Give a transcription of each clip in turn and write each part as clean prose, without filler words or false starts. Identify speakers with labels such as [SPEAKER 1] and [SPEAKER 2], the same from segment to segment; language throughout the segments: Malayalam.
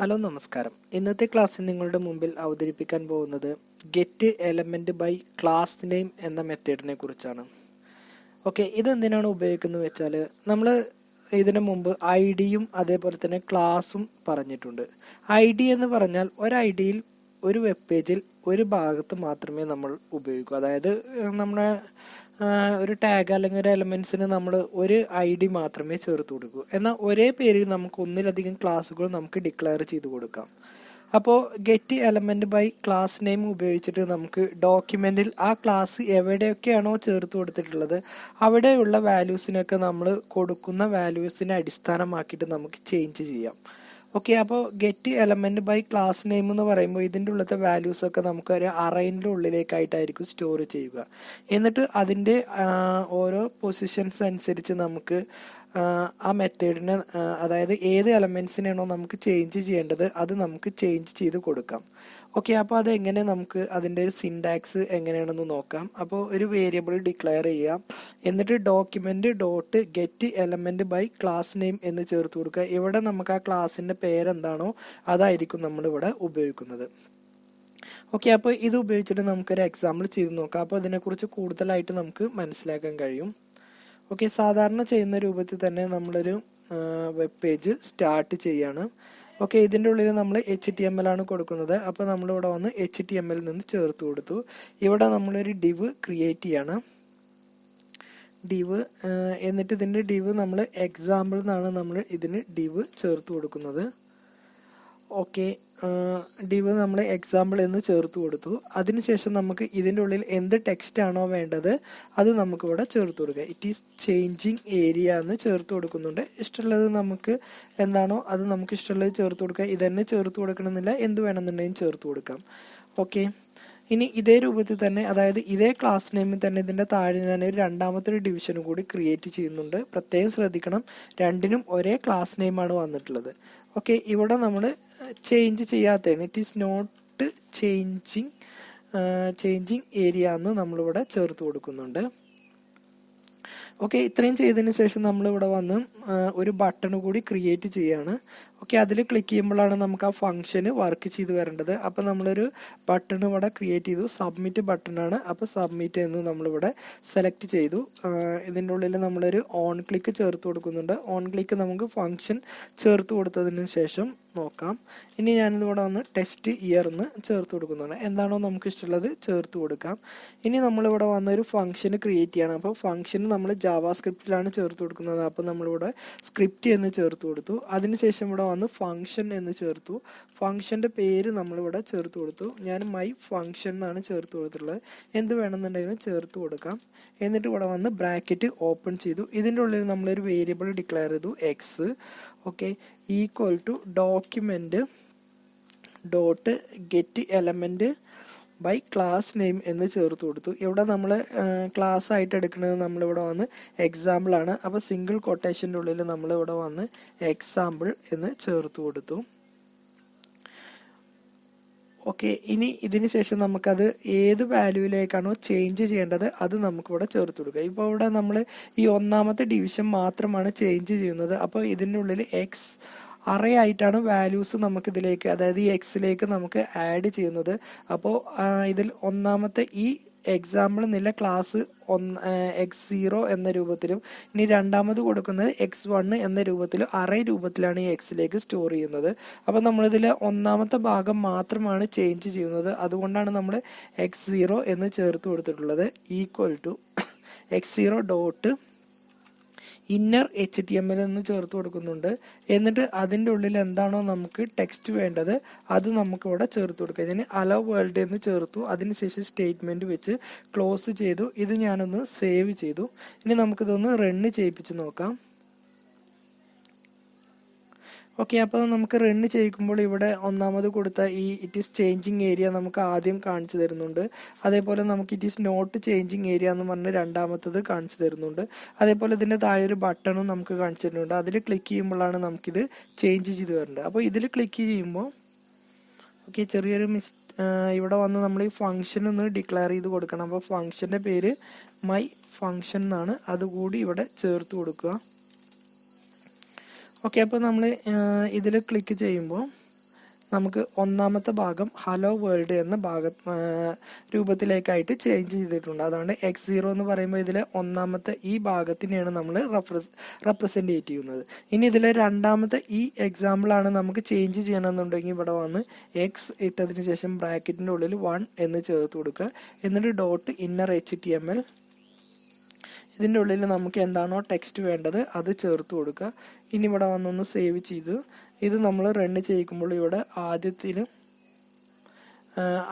[SPEAKER 1] ഹലോ നമസ്കാരം. ഇന്നത്തെ ക്ലാസ്സിൽ നിങ്ങളുടെ മുമ്പിൽ അവതരിപ്പിക്കാൻ പോകുന്നത് get element by class name എന്ന മെത്തേഡിനെ കുറിച്ചാണ്. ഓക്കെ, ഇതെന്തിനാണ് ഉപയോഗിക്കുന്നത് വെച്ചാൽ നമ്മൾ ഇതിനു മുമ്പ് ഐ ഡിയും അതേപോലെ തന്നെ ക്ലാസും പറഞ്ഞിട്ടുണ്ട്. ഐ ഡി എന്ന് പറഞ്ഞാൽ ഒരു ഐ ഡിയിൽ ഒരു വെബ് പേജിൽ ഒരു ഭാഗത്ത് മാത്രമേ നമ്മൾ ഉപയോഗിക്കൂ. അതായത് നമ്മുടെ ഒരു ടാഗ് അല്ലെങ്കിൽ ഒരു എലമെന്റ്സിന് നമ്മൾ ഒരു ഐ ഡി മാത്രമേ ചേർത്ത് കൊടുക്കൂ. എന്നാൽ ഒരേ പേരിൽ നമുക്ക് ഒന്നിലധികം ക്ലാസ്സുകൾ നമുക്ക് ഡിക്ലെയർ ചെയ്ത് കൊടുക്കാം. അപ്പോൾ get element by class name ഉപയോഗിച്ചിട്ട് നമുക്ക് ഡോക്യുമെന്റിൽ ആ ക്ലാസ് എവിടെയൊക്കെയാണോ ചേർത്ത് കൊടുത്തിട്ടുള്ളത് അവിടെയുള്ള വാല്യൂസിനൊക്കെ നമ്മൾ കൊടുക്കുന്ന വാല്യൂസിനെ അടിസ്ഥാനമാക്കിയിട്ട് നമുക്ക് ചേഞ്ച് ചെയ്യാം. ഓക്കെ, അപ്പോൾ get element by class name എന്ന് പറയുമ്പോൾ ഇതിൻ്റെ ഉള്ളത്തെ വാല്യൂസ് ഒക്കെ നമുക്ക് ഒരു അറേൻ്റെ ഉള്ളിലേക്കായിട്ടായിരിക്കും സ്റ്റോർ ചെയ്യുക. എന്നിട്ട് അതിൻ്റെ ഓരോ പൊസിഷൻസ് അനുസരിച്ച് നമുക്ക് ആ മെത്തേഡിനെ, അതായത് ഏത് എലമെന്റ്സിനാണോ നമുക്ക് ചേഞ്ച് ചെയ്യേണ്ടത് അത് നമുക്ക് ചേഞ്ച് ചെയ്ത് കൊടുക്കാം. ഓക്കെ, അപ്പോൾ അതെങ്ങനെ നമുക്ക് അതിൻ്റെ ഒരു സിൻടാക്സ് എങ്ങനെയാണെന്ന് നോക്കാം. അപ്പോൾ ഒരു വേരിയബിൾ ഡിക്ലെയർ ചെയ്യാം, എന്നിട്ട് document dot get element by class name എന്ന് ചേർത്ത് കൊടുക്കുക. ഇവിടെ നമുക്ക് ആ ക്ലാസ്സിൻ്റെ പേരെന്താണോ അതായിരിക്കും നമ്മൾ ഇവിടെ ഉപയോഗിക്കുന്നത്. ഓക്കെ, അപ്പോൾ ഇത് ഉപയോഗിച്ചിട്ട് നമുക്കൊരു എക്സാമ്പിൾ ചെയ്ത് നോക്കാം. അപ്പോൾ ഇതിനെക്കുറിച്ച് കൂടുതലായിട്ട് നമുക്ക് മനസ്സിലാക്കാൻ കഴിയും. ഓക്കെ, സാധാരണ ചെയ്യുന്ന രൂപത്തിൽ തന്നെ നമ്മളൊരു വെബ് പേജ് സ്റ്റാർട്ട് ചെയ്യാണ്. ഓക്കെ, ഇതിൻ്റെ ഉള്ളിൽ നമ്മൾ HTML ആണ് കൊടുക്കുന്നത്. അപ്പോൾ നമ്മളിവിടെ വന്ന് HTML നിന്ന് ചേർത്ത് കൊടുത്തു. ഇവിടെ നമ്മളൊരു ഡിവ് ക്രിയേറ്റ് ചെയ്യാണ്. ഡിവ് എന്നിട്ട് ഇതിൻ്റെ ഡിവ് നമ്മൾ എക്സാമ്പിൾ എന്നാണ് നമ്മൾ ഇതിന് ഡിവ് ചേർത്ത് കൊടുക്കുന്നത്. ഓക്കെ, ഡിവ് നമ്മൾ എക്സാമ്പിൾ എന്ന് ചേർത്ത് കൊടുത്തു. അതിനുശേഷം നമുക്ക് ഇതിൻ്റെ ഉള്ളിൽ എന്ത് ടെക്സ്റ്റ് ആണോ വേണ്ടത് അത് നമുക്കിവിടെ ചേർത്ത് കൊടുക്കുക. ഇറ്റ് ഈസ് ചേഞ്ചിങ് ഏരിയ എന്ന് ചേർത്ത് കൊടുക്കുന്നുണ്ട്. ഇഷ്ടമുള്ളത് നമുക്ക് എന്താണോ അത് നമുക്ക് ഇഷ്ടമുള്ളത് ചേർത്ത് കൊടുക്കുക. ഇതന്നെ ചേർത്ത് കൊടുക്കണമെന്നില്ല, എന്ത് വേണമെന്നുണ്ടെങ്കിലും ചേർത്ത് കൊടുക്കാം. ഓക്കെ, ഇനി ഇതേ രൂപത്തിൽ തന്നെ, അതായത് ഇതേ ക്ലാസ് നെയിമിൽ തന്നെ ഇതിൻ്റെ താഴെ തന്നെ ഒരു രണ്ടാമത്തെ ഒരു ഡിവിഷനും കൂടി ക്രിയേറ്റ് ചെയ്യുന്നുണ്ട്. പ്രത്യേകം ശ്രദ്ധിക്കണം, രണ്ടിനും ഒരേ ക്ലാസ് നെയിമാണ് വന്നിട്ടുള്ളത്. ഓക്കെ, ഇവിടെ നമ്മൾ ചേഞ്ച് ചെയ്യാത്തതാണ്. It is not changing area എന്ന് നമ്മളിവിടെ ചേർത്ത് കൊടുക്കുന്നുണ്ട്. ഓക്കെ, ഇത്രയും ചെയ്തതിന് ശേഷം നമ്മളിവിടെ വന്ന് ഒരു ബട്ടൺ കൂടി ക്രിയേറ്റ് ചെയ്യാണ്. ഓക്കെ, അതിൽ ക്ലിക്ക് ചെയ്യുമ്പോഴാണ് നമുക്ക് ആ ഫംഗ്ഷന് വർക്ക് ചെയ്ത് വരേണ്ടത്. അപ്പോൾ നമ്മളൊരു ബട്ടൺ ഇവിടെ ക്രിയേറ്റ് ചെയ്തു, സബ്മിറ്റ് ബട്ടണാണ്. അപ്പോൾ സബ്മിറ്റ് എന്ന് നമ്മളിവിടെ സെലക്ട് ചെയ്തു. ഇതിൻ്റെ ഉള്ളിൽ നമ്മളൊരു ഓൺ ക്ലിക്ക് ചേർത്ത് കൊടുക്കുന്നുണ്ട്. ഓൺ ക്ലിക്ക് നമുക്ക് ഫംഗ്ഷൻ ചേർത്ത് കൊടുത്തതിന് ശേഷം നോക്കാം. ഇനി ഞാനിതിവിടെ വന്ന് ടെസ്റ്റ് ഇയർ എന്ന് ചേർത്ത് കൊടുക്കുന്നുണ്ട്. എന്താണോ നമുക്ക് ഇഷ്ടമുള്ളത് ചേർത്ത് കൊടുക്കാം. ഇനി നമ്മളിവിടെ വന്ന ഒരു ഫംഗ്ഷന് ക്രിയേറ്റ് ചെയ്യണം. അപ്പോൾ ഫംഗ്ഷന് നമ്മൾ ജാവാസ്ക്രിപ്റ്റിലാണ് ചേർത്ത് കൊടുക്കുന്നത്. അപ്പോൾ നമ്മളിവിടെ സ്ക്രിപ്റ്റ് എന്ന് ചേർത്ത് കൊടുത്തു. അതിനുശേഷം ഇവിടെ വന്ന് ഫംഗ്ഷൻ എന്ന് ചേർത്തു. ഫംഗ്ഷൻ്റെ പേര് നമ്മളിവിടെ ചേർത്ത് കൊടുത്തു. ഞാൻ മൈ ഫംഗ്ഷൻ എന്നാണ് ചേർത്ത് കൊടുത്തിട്ടുള്ളത്. എന്ത് വേണമെന്നുണ്ടെങ്കിലും ചേർത്ത് കൊടുക്കാം. എന്നിട്ട് ഇവിടെ വന്ന് ബ്രാക്കറ്റ് ഓപ്പൺ ചെയ്തു. ഇതിൻ്റെ ഉള്ളിൽ നമ്മളൊരു വേരിയബിൾ ഡിക്ലെയർ ചെയ്തു, x. Okay, equal to document dot get element by class name എന്ന് ചേർത്ത് കൊടുത്തു. ഇവിടെ നമ്മൾ ക്ലാസ് ആയിട്ട് എടുക്കുന്നത് നമ്മളിവിടെ വന്ന് എക്സാമ്പിൾ ആണ്. അപ്പോൾ സിംഗിൾ കൊട്ടേഷൻ്റെ ഉള്ളിൽ നമ്മളിവിടെ വന്ന് എക്സാമ്പിൾ എന്ന് ചേർത്ത് കൊടുത്തു. ഓക്കെ, ഇനി ഇതിന് ശേഷം നമുക്കത് ഏത് വാല്യൂവിലേക്കാണോ ചേഞ്ച് ചെയ്യേണ്ടത് അത് നമുക്കിവിടെ ചേർത്ത് കൊടുക്കുക. ഇപ്പോൾ ഇവിടെ നമ്മൾ ഈ ഒന്നാമത്തെ ഡിവിഷൻ മാത്രമാണ് ചേഞ്ച് ചെയ്യുന്നത്. അപ്പോൾ ഇതിൻ്റെ ഉള്ളിൽ എക്സ് അറേ ആയിട്ടാണ് വാല്യൂസ് നമുക്ക് ഇതിലേക്ക്, അതായത് ഈ എക്സിലേക്ക് നമുക്ക് ആഡ് ചെയ്യുന്നത്. അപ്പോൾ ഇതിൽ ഒന്നാമത്തെ ഈ എക്സാമ്പിൾ എന്നുള്ള ക്ലാസ് x0 എന്ന രൂപത്തിലും ഇനി രണ്ടാമത് കൊടുക്കുന്നത് x1 എന്ന രൂപത്തിലും അറേ രൂപത്തിലാണ് ഈ എക്സിലേക്ക് സ്റ്റോർ ചെയ്യുന്നത്. അപ്പോൾ നമ്മളിതിൽ ഒന്നാമത്തെ ഭാഗം മാത്രമാണ് ചേഞ്ച് ചെയ്യുന്നത്. അതുകൊണ്ടാണ് നമ്മൾ x0 എന്ന് ചേർത്ത് കൊടുത്തിട്ടുള്ളത്. Equal to x0 dot inner HTML എന്ന് ചേർത്ത് കൊടുക്കുന്നുണ്ട്. എന്നിട്ട് അതിൻ്റെ ഉള്ളിൽ എന്താണോ നമുക്ക് ടെക്സ്റ്റ് വേണ്ടത് അത് നമുക്കിവിടെ ചേർത്ത് കൊടുക്കുക. ഇതിന് അലോ വേൾഡ് എന്ന് ചേർത്തു. അതിനുശേഷം സ്റ്റേറ്റ്മെന്റ് വെച്ച് ക്ലോസ് ചെയ്തു. ഇത് ഞാനൊന്ന് സേവ് ചെയ്തു. ഇനി നമുക്കിതൊന്ന് റണ്ണ് ചെയ്യിപ്പിച്ച് നോക്കാം. ഓക്കെ, അപ്പോൾ നമുക്ക് റൺ ചെയ്യിക്കുമ്പോൾ ഇവിടെ ഒന്നാമത് കൊടുത്ത ഈ ഇറ്റ് ഈസ് ചേഞ്ചിങ് ഏരിയ നമുക്ക് ആദ്യം കാണിച്ചു തരുന്നുണ്ട്. അതേപോലെ നമുക്ക് it is not changing area എന്ന് പറഞ്ഞ് രണ്ടാമത്തത് കാണിച്ചു തരുന്നുണ്ട്. അതേപോലെ ഇതിൻ്റെ താഴെ ഒരു ബട്ടണും നമുക്ക് കാണിച്ചു തരുന്നുണ്ട്. അതിൽ ക്ലിക്ക് ചെയ്യുമ്പോഴാണ് നമുക്കിത് ചേഞ്ച് ചെയ്ത് വരേണ്ടത്. അപ്പോൾ ഇതിൽ ക്ലിക്ക് ചെയ്യുമ്പോൾ ഓക്കെ, ചെറിയൊരു ഇവിടെ വന്ന് നമ്മൾ ഈ ഫംഗ്ഷൻ ഒന്ന് ഡിക്ലെയർ ചെയ്ത് കൊടുക്കണം. അപ്പോൾ ഫംഗ്ഷൻ്റെ പേര് മൈ ഫംഗ്ഷൻ എന്നാണ്. അതുകൂടി ഇവിടെ ചേർത്ത് കൊടുക്കുക. ഓക്കെ, അപ്പോൾ നമ്മൾ ഇതിൽ ക്ലിക്ക് ചെയ്യുമ്പോൾ നമുക്ക് ഒന്നാമത്തെ ഭാഗം ഹലോ വേൾഡ് എന്ന രൂപത്തിലേക്കായിട്ട് ചേഞ്ച് ചെയ്തിട്ടുണ്ട്. അതാണ് x0 എന്ന് പറയുമ്പോൾ ഇതിലെ ഒന്നാമത്തെ ഈ ഭാഗത്തിനെയാണ് നമ്മൾ റെപ്രസെന്റ് ചെയ്യുന്നത്. ഇനി ഇതിലെ രണ്ടാമത്തെ ഈ എക്സാമ്പിൾ ആണ് നമുക്ക് ചേഞ്ച് ചെയ്യണമെന്നുണ്ടെങ്കിൽ ഇവിടെ വന്ന് എക്സ് ഇട്ടതിന് ശേഷം ബ്രാക്കറ്റിന്റെ ഉള്ളിൽ 1 എന്ന് ചേർത്ത് കൊടുക്കുക. എന്നിട്ട് ഡോട്ട് ഇന്നർ HTML ഇതിൻ്റെ ഉള്ളിൽ നമുക്ക് എന്താണോ ടെക്സ്റ്റ് വേണ്ടത് അത് ചേർത്ത് കൊടുക്കുക. ഇനി ഇവിടെ വന്നൊന്ന് സേവ് ചെയ്ത് ഇത് നമ്മൾ റൺ ചെയ്യിക്കുമ്പോൾ ഇവിടെ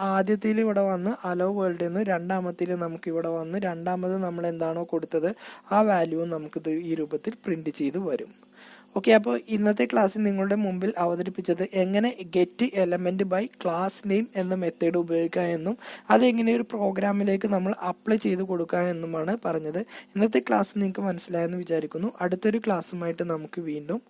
[SPEAKER 1] ആദ്യത്തിൽ ഇവിടെ വന്ന് അലോ വേൾഡ് എന്ന്, രണ്ടാമത്തിൽ നമുക്ക് ഇവിടെ വന്ന് രണ്ടാമത് നമ്മൾ എന്താണോ കൊടുത്തത് ആ വാല്യൂ നമുക്കിത് ഈ രൂപത്തിൽ പ്രിന്റ് ചെയ്ത് വരും. ഓക്കെ, അപ്പോൾ ഇന്നത്തെ ക്ലാസ്സിൽ നിങ്ങളുടെ മുമ്പിൽ അവതരിപ്പിച്ചത് എങ്ങനെ get element by class name എന്ന മെത്തേഡ് ഉപയോഗിക്കാം എന്നും അതെങ്ങനെ ഒരു പ്രോഗ്രാമിലേക്ക് നമ്മൾ അപ്ലൈ ചെയ്ത് കൊടുക്കാം എന്നുമാണ് പറഞ്ഞത്. ഇന്നത്തെ ക്ലാസ് നിങ്ങൾക്ക് മനസ്സിലായെന്ന് വിചാരിക്കുന്നു. അടുത്തൊരു ക്ലാസ്സുമായിട്ട് നമുക്ക് വീണ്ടും